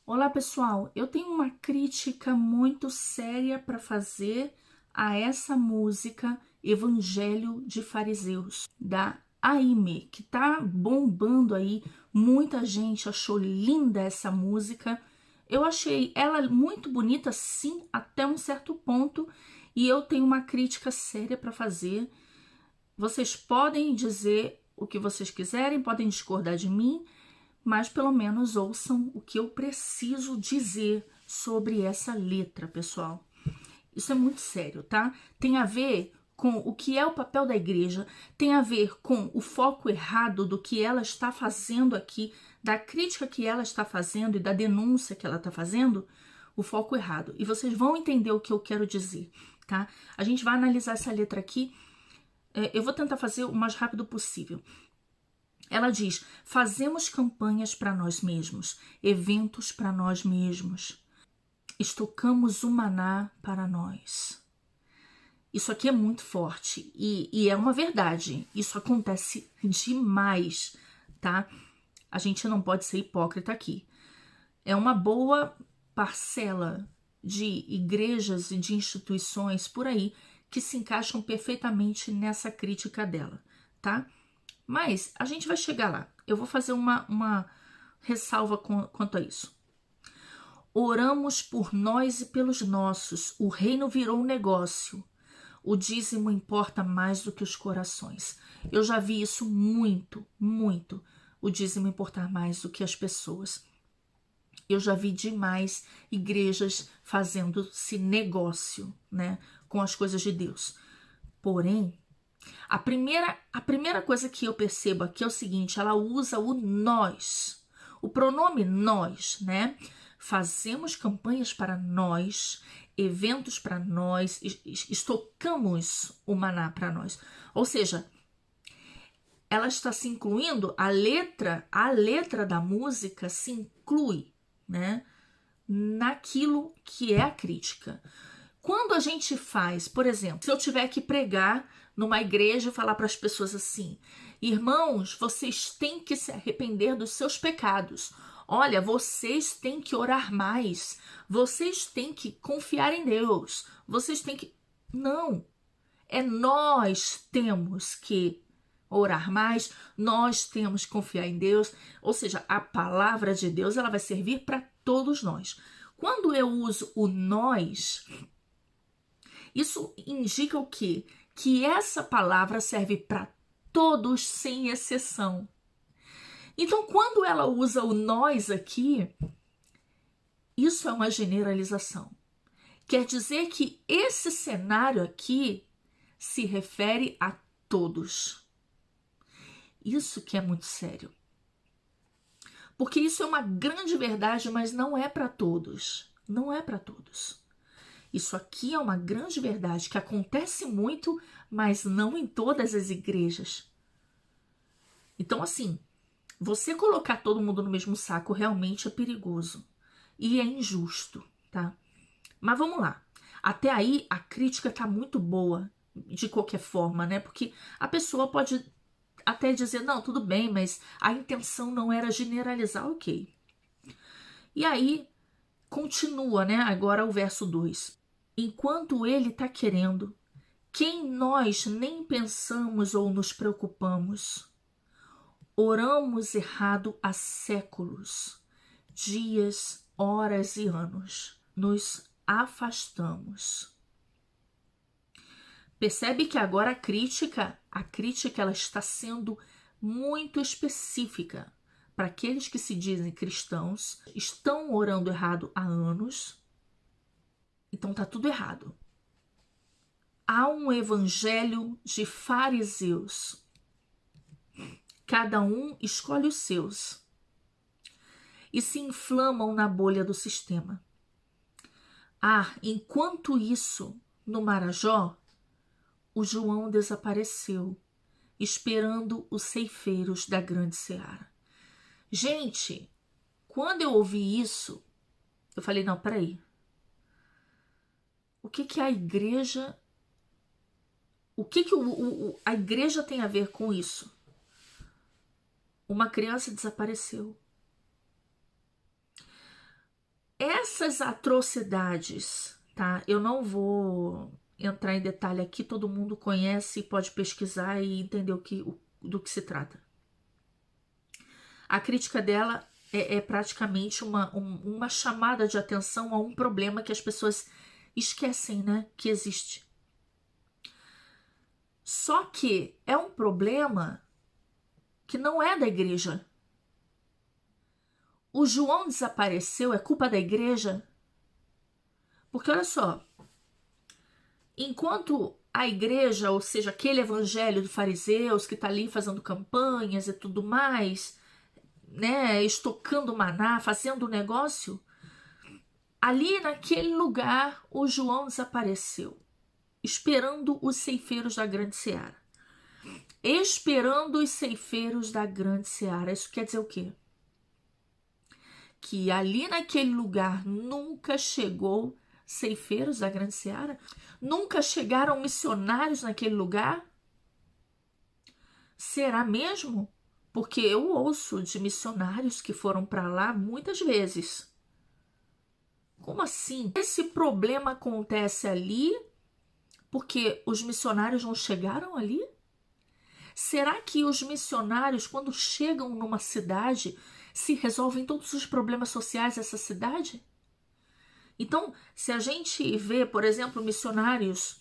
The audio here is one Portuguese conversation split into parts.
Olá, pessoal. Eu tenho uma crítica muito séria para fazer a essa música Evangelho de Fariseus, da Aimee, que tá bombando aí. Muita gente achou linda essa música. Eu achei ela muito bonita, sim, até um certo ponto, e eu tenho uma crítica séria para fazer. Vocês podem dizer o que vocês quiserem, podem discordar de mim, mas pelo menos ouçam o que eu preciso dizer sobre essa letra, pessoal. Isso é muito sério, tá? Tem a ver com o que é o papel da igreja, tem a ver com o foco errado do que ela está fazendo aqui, da crítica que ela está fazendo e da denúncia que ela está fazendo, o foco errado. E vocês vão entender o que eu quero dizer, tá? A gente vai analisar essa letra aqui. Eu vou tentar fazer o mais rápido possível. Ela diz: fazemos campanhas para nós mesmos, eventos para nós mesmos, estocamos o maná para nós. Isso aqui é muito forte e é uma verdade. Isso acontece demais, tá? A gente não pode ser hipócrita aqui. É uma boa parcela de igrejas e de instituições por aí que se encaixam perfeitamente nessa crítica dela, tá? Mas a gente vai chegar lá. Eu vou fazer uma ressalva quanto a isso. Oramos por nós e pelos nossos. O reino virou um negócio. O dízimo importa mais do que os corações. Eu já vi isso muito, muito. O dízimo importar mais do que as pessoas. Eu já vi demais igrejas fazendo-se negócio, né, com as coisas de Deus. Porém, a primeira coisa que eu percebo aqui é o seguinte: ela usa o nós, o pronome nós, né? Fazemos campanhas para nós, eventos para nós, estocamos o maná para nós. Ou seja, ela está se incluindo, a letra da música se inclui, né, naquilo que é a crítica. Quando a gente faz, por exemplo, se eu tiver que pregar numa igreja e falar para as pessoas assim: irmãos, vocês têm que se arrepender dos seus pecados. Olha, vocês têm que orar mais. Vocês têm que confiar em Deus. Vocês têm que. Não. É nós temos que orar mais, nós temos que confiar em Deus. Ou seja, a palavra de Deus ela vai servir para todos nós. Quando eu uso o nós, isso indica o quê? Que essa palavra serve para todos sem exceção. Então, quando ela usa o nós aqui, isso é uma generalização. Quer dizer que esse cenário aqui se refere a todos. Isso que é muito sério. Porque isso é uma grande verdade, mas não é para todos. Não é para todos. Isso aqui é uma grande verdade que acontece muito, mas não em todas as igrejas. Então, assim, você colocar todo mundo no mesmo saco realmente é perigoso e é injusto, tá? Mas vamos lá. Até aí a crítica tá muito boa, de qualquer forma, né? Porque a pessoa pode até dizer: não, tudo bem, mas a intenção não era generalizar, ok. E aí continua, né? Agora o verso 2. Enquanto ele tá querendo, quem nós nem pensamos ou nos preocupamos. Oramos errado há séculos, dias, horas e anos. Nos afastamos. Percebe que agora a crítica ela está sendo muito específica para aqueles que se dizem cristãos, estão orando errado há anos. Então tá tudo errado. Há um evangelho de fariseus. Cada um escolhe os seus e se inflamam na bolha do sistema. Enquanto isso, no Marajó, o João desapareceu, esperando os ceifeiros da grande seara. Gente, quando eu ouvi isso, eu falei: não, peraí. O que a igreja... O que a igreja tem a ver com isso? Uma criança desapareceu. Essas atrocidades, tá? Eu não vou entrar em detalhe aqui, todo mundo conhece, pode pesquisar e entender do que se trata. A crítica dela é praticamente uma chamada de atenção a um problema que as pessoas esquecem, né, que existe. Só que é um problema que não é da igreja. O João desapareceu, é culpa da igreja? Porque olha só, enquanto a igreja, ou seja, aquele evangelho dos fariseus que está ali fazendo campanhas e tudo mais, né, estocando maná, fazendo negócio, ali naquele lugar o João desapareceu, esperando os ceifeiros da grande seara. Esperando os ceifeiros da grande seara. Isso quer dizer o quê? Que ali naquele lugar nunca chegou ceifeiros da grande seara? Nunca chegaram missionários naquele lugar? Será mesmo? Porque eu ouço de missionários que foram para lá muitas vezes. Como assim? Esse problema acontece ali porque os missionários não chegaram ali? Será que os missionários, quando chegam numa cidade, se resolvem todos os problemas sociais dessa cidade? Então, se a gente vê, por exemplo, missionários,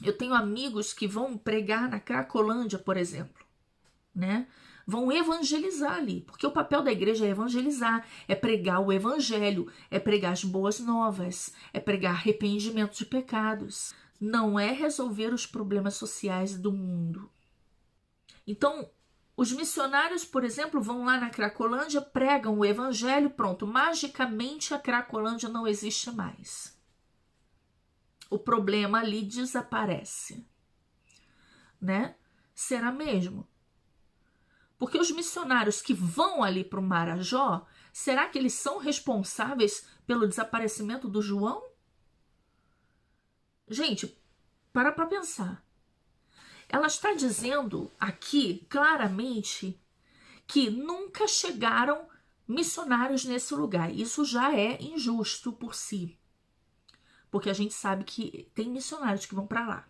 eu tenho amigos que vão pregar na Cracolândia, por exemplo, né? Vão evangelizar ali, porque o papel da igreja é evangelizar, é pregar o evangelho, é pregar as boas novas, é pregar arrependimento de pecados. Não é resolver os problemas sociais do mundo. Então, os missionários, por exemplo, vão lá na Cracolândia, pregam o evangelho, pronto, magicamente a Cracolândia não existe mais. O problema ali desaparece, né? Será mesmo? Porque os missionários que vão ali para o Marajó, será que eles são responsáveis pelo desaparecimento do João? Gente, para pensar. Ela está dizendo aqui claramente que nunca chegaram missionários nesse lugar. Isso já é injusto por si, porque a gente sabe que tem missionários que vão para lá,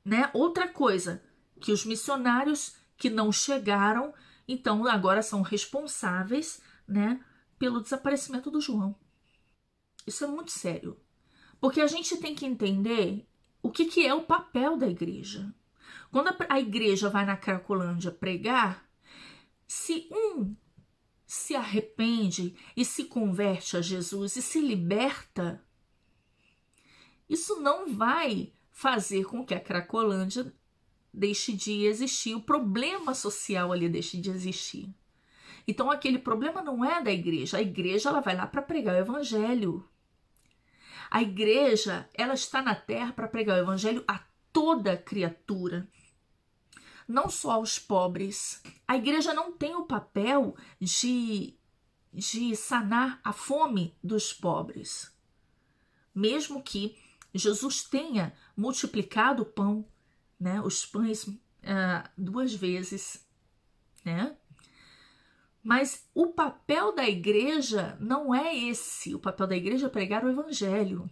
né? Outra coisa, que os missionários que não chegaram, então agora são responsáveis, né, pelo desaparecimento do João. Isso é muito sério, porque a gente tem que entender o que é o papel da igreja. Quando a igreja vai na Cracolândia pregar, se um se arrepende e se converte a Jesus e se liberta, isso não vai fazer com que a Cracolândia deixe de existir, o problema social ali deixe de existir. Então aquele problema não é da igreja, a igreja ela vai lá para pregar o evangelho. A igreja, ela está na terra para pregar o evangelho a toda criatura, não só aos pobres. A igreja não tem o papel de sanar a fome dos pobres. Mesmo que Jesus tenha multiplicado o pão, né, os pães 2 vezes, né? Mas o papel da igreja não é esse. O papel da igreja é pregar o evangelho.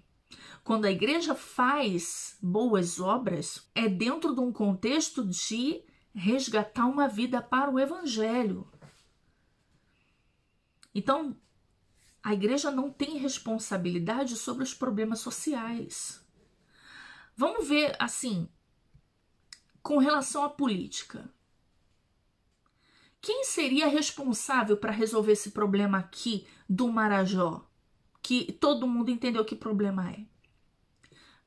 Quando a igreja faz boas obras, é dentro de um contexto de resgatar uma vida para o evangelho. Então, a igreja não tem responsabilidade sobre os problemas sociais. Vamos ver, assim, com relação à política. Quem seria responsável para resolver esse problema aqui do Marajó? Que todo mundo entendeu que problema é,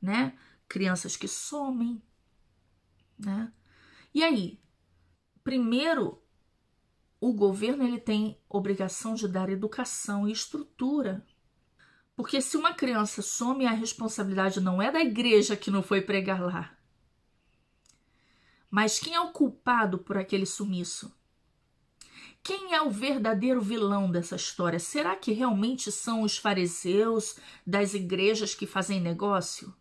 né? Crianças que somem, né? E aí, primeiro, o governo ele tem obrigação de dar educação e estrutura. Porque se uma criança some, a responsabilidade não é da igreja que não foi pregar lá. Mas quem é o culpado por aquele sumiço? Quem é o verdadeiro vilão dessa história? Será que realmente são os fariseus das igrejas que fazem negócio?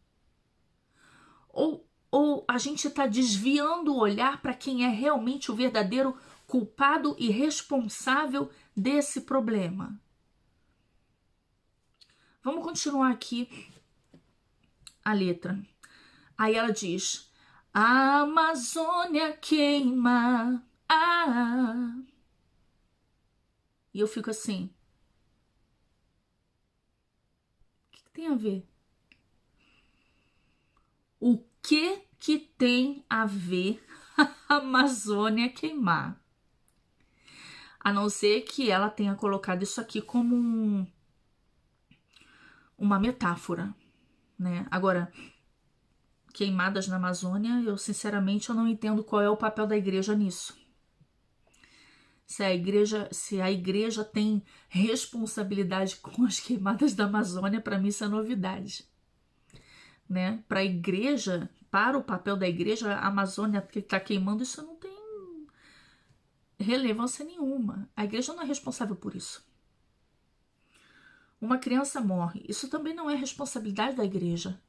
Ou a gente está desviando o olhar para quem é realmente o verdadeiro culpado e responsável desse problema? Vamos continuar aqui a letra. Aí ela diz: a Amazônia queima. Ah. E eu fico assim: o que tem a ver? O que tem a ver a Amazônia queimar? A não ser que ela tenha colocado isso aqui como uma metáfora, né? Agora, queimadas na Amazônia, eu sinceramente eu não entendo qual é o papel da igreja nisso. Se a igreja tem responsabilidade com as queimadas da Amazônia, para mim isso é novidade, né? Para a igreja, para o papel da igreja, a Amazônia que está queimando, isso não tem relevância nenhuma. A igreja não é responsável por isso. Uma criança morre, isso também não é responsabilidade da igreja.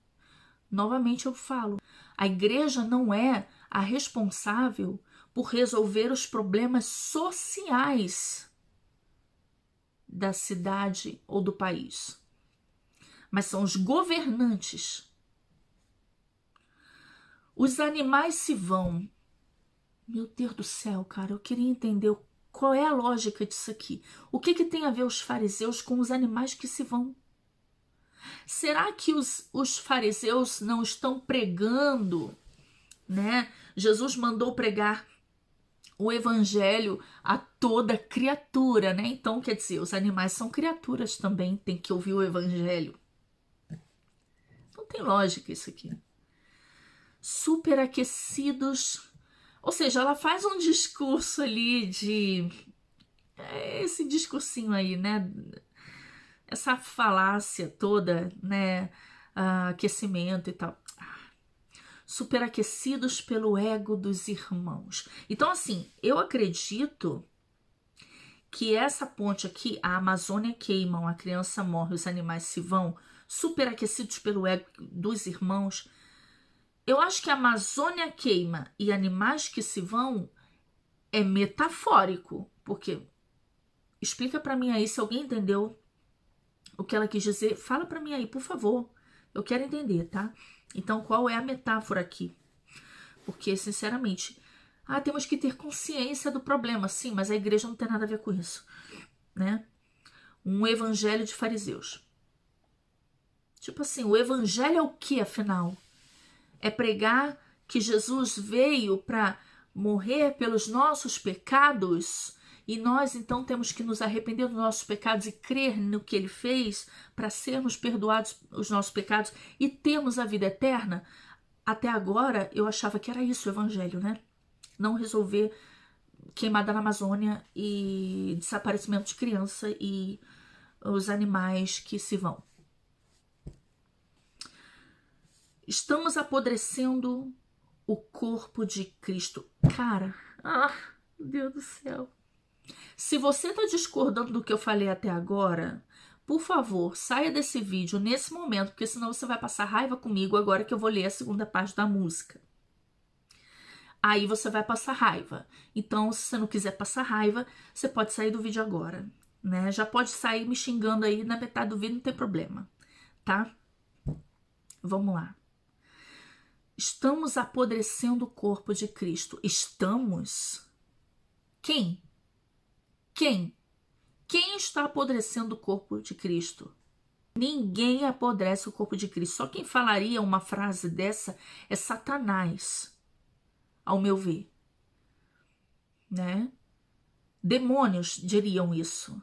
Novamente eu falo, a igreja não é a responsável por resolver os problemas sociais da cidade ou do país, mas são os governantes. Os animais se vão. Meu Deus do céu, cara, eu queria entender qual é a lógica disso aqui. O que tem a ver os fariseus com os animais que se vão? Será que os fariseus não estão pregando, né? Jesus mandou pregar o evangelho a toda criatura, né? Então, quer dizer, os animais são criaturas também, tem que ouvir o evangelho. Não tem lógica isso aqui. Superaquecidos. Ou seja, ela faz um discurso ali de... esse discursinho aí, né? Essa falácia toda, né? Aquecimento e tal. Superaquecidos pelo ego dos irmãos. Então, assim, eu acredito que essa ponte aqui, a Amazônia queima, a criança morre, os animais se vão, superaquecidos pelo ego dos irmãos. Eu acho que a Amazônia queima e animais que se vão é metafórico, porque explica para mim aí, se alguém entendeu o que ela quis dizer, fala para mim aí, por favor. Eu quero entender, tá? Então, qual é a metáfora aqui? Porque, sinceramente, temos que ter consciência do problema, sim, mas a igreja não tem nada a ver com isso, né? Um evangelho de fariseus. Tipo assim, o evangelho é o que, afinal? É pregar que Jesus veio para morrer pelos nossos pecados e nós então temos que nos arrepender dos nossos pecados e crer no que ele fez para sermos perdoados os nossos pecados e termos a vida eterna? Até agora eu achava que era isso o evangelho, né? Não resolver queimada na Amazônia e desaparecimento de criança e os animais que se vão. Estamos apodrecendo o corpo de Cristo. Cara, meu Deus do céu. Se você está discordando do que eu falei até agora, por favor, saia desse vídeo nesse momento, porque senão você vai passar raiva comigo agora que eu vou ler a segunda parte da música. Aí você vai passar raiva. Então, se você não quiser passar raiva, você pode sair do vídeo agora, né? Já pode sair me xingando aí na metade do vídeo, não tem problema, tá? Vamos lá. Estamos apodrecendo o corpo de Cristo. Estamos? Quem? Quem? Quem está apodrecendo o corpo de Cristo? Ninguém apodrece o corpo de Cristo. Só quem falaria uma frase dessa é Satanás, ao meu ver, né? Demônios diriam isso.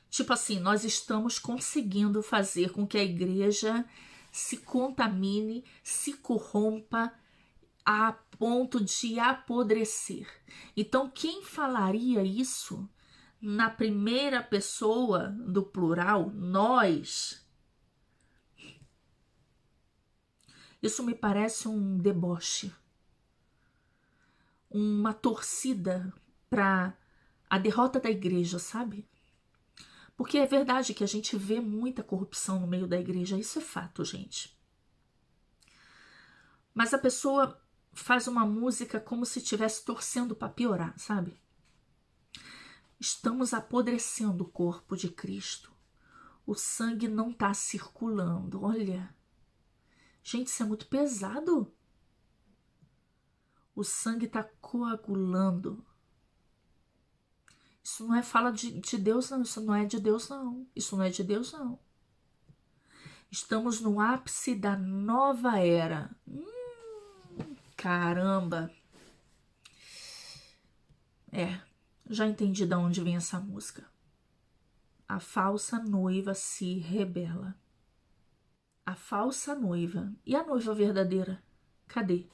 Tipo assim, nós estamos conseguindo fazer com que a igreja se contamine, se corrompa a ponto de apodrecer. Então, quem falaria isso na primeira pessoa do plural, nós? Isso me parece um deboche, uma torcida para a derrota da igreja, sabe? Porque é verdade que a gente vê muita corrupção no meio da igreja, isso é fato, gente. Mas a pessoa faz uma música como se estivesse torcendo para piorar, sabe? Estamos apodrecendo o corpo de Cristo. o sangue não está circulando. Olha, gente, isso é muito pesado. O sangue está coagulando. Isso não é fala de Deus, não. Isso não é de Deus, não. Isso não é de Deus, não. Estamos no ápice da nova era. Caramba. Já entendi de onde vem essa música. A falsa noiva se rebela. A falsa noiva. E a noiva verdadeira? Cadê?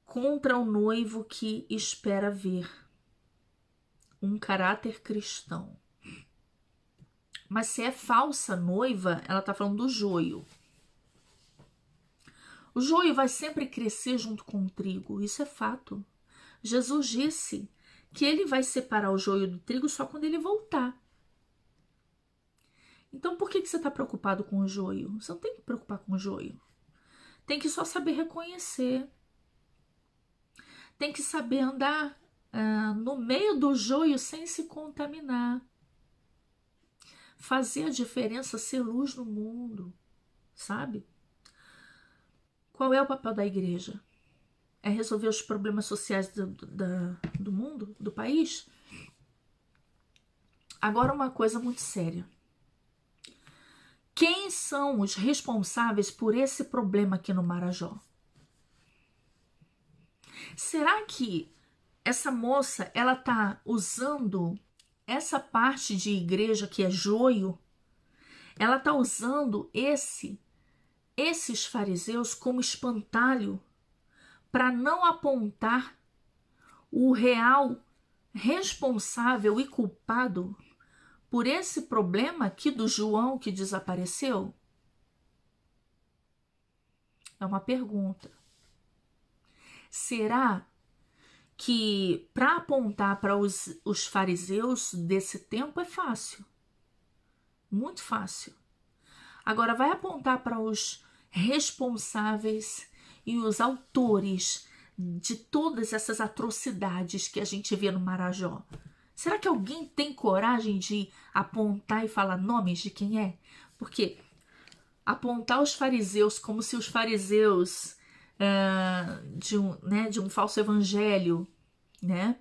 Contra o noivo que espera ver um caráter cristão. Mas se é falsa noiva, ela está falando do joio. O joio vai sempre crescer junto com o trigo, isso é fato. Jesus disse que ele vai separar o joio do trigo só quando ele voltar. Então por que você está preocupado com o joio? Você não tem que preocupar com o joio. Tem que só saber reconhecer. Tem que saber andar no meio do joio sem se contaminar. Fazer a diferença, ser luz no mundo, sabe? Qual é o papel da igreja? É resolver os problemas sociais do mundo, do país? Agora uma coisa muito séria. Quem são os responsáveis por esse problema aqui no Marajó? Será que essa moça, ela tá usando essa parte de igreja que é joio? Ela tá usando esses fariseus como espantalho para não apontar o real responsável e culpado por esse problema aqui do João que desapareceu? É uma pergunta. Será que para apontar para os fariseus desse tempo é fácil? Muito fácil. Agora vai apontar para os responsáveis e os autores de todas essas atrocidades que a gente vê no Marajó. Será que alguém tem coragem de apontar e falar nomes de quem é? Porque apontar os fariseus como se os fariseus de um falso evangelho, né?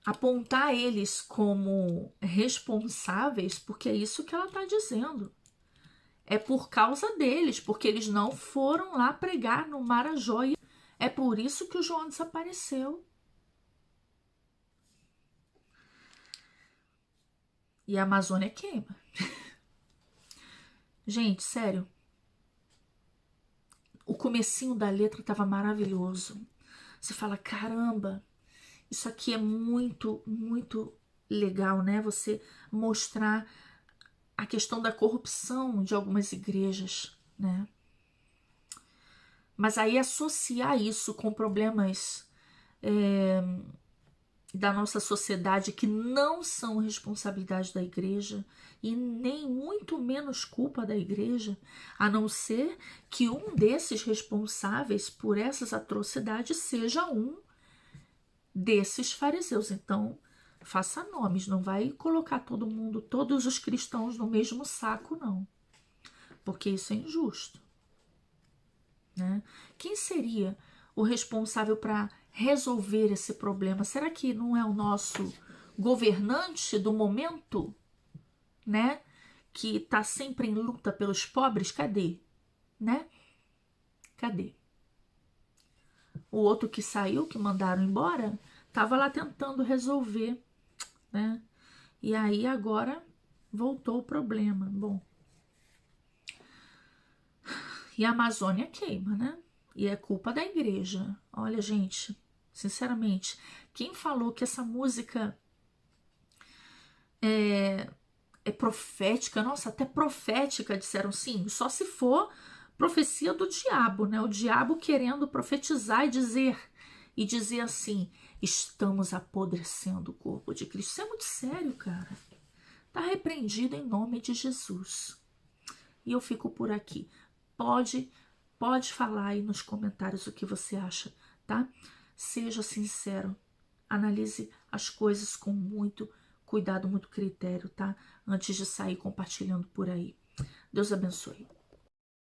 Apontar eles como responsáveis, porque é isso que ela está dizendo. É por causa deles, porque eles não foram lá pregar no Marajó. É por isso que o João desapareceu. E a Amazônia queima. Gente, sério. O comecinho da letra estava maravilhoso. Você fala, caramba, isso aqui é muito, muito legal, né? Você mostrar a questão da corrupção de algumas igrejas, né? Mas aí associar isso com problemas da nossa sociedade que não são responsabilidade da igreja e nem muito menos culpa da igreja, a não ser que um desses responsáveis por essas atrocidades seja um desses fariseus. Então, faça nomes, não vai colocar todo mundo, todos os cristãos no mesmo saco, não. Porque isso é injusto, né? Quem seria o responsável para resolver esse problema? Será que não é o nosso governante do momento, né? Que está sempre em luta pelos pobres? Cadê? Né? Cadê? O outro que saiu, que mandaram embora, estava lá tentando resolver, né? E aí agora voltou o problema. Bom. E a Amazônia queima, né? E é culpa da igreja. Olha, gente, sinceramente, quem falou que essa música é profética? Nossa, até profética, disseram sim, só se for profecia do diabo, né? O diabo querendo profetizar e dizer assim, estamos apodrecendo o corpo de Cristo. Isso é muito sério, cara. Tá repreendido em nome de Jesus. E eu fico por aqui. Pode falar aí nos comentários o que você acha, tá? Seja sincero. Analise as coisas com muito cuidado, muito critério, tá? Antes de sair compartilhando por aí. Deus abençoe.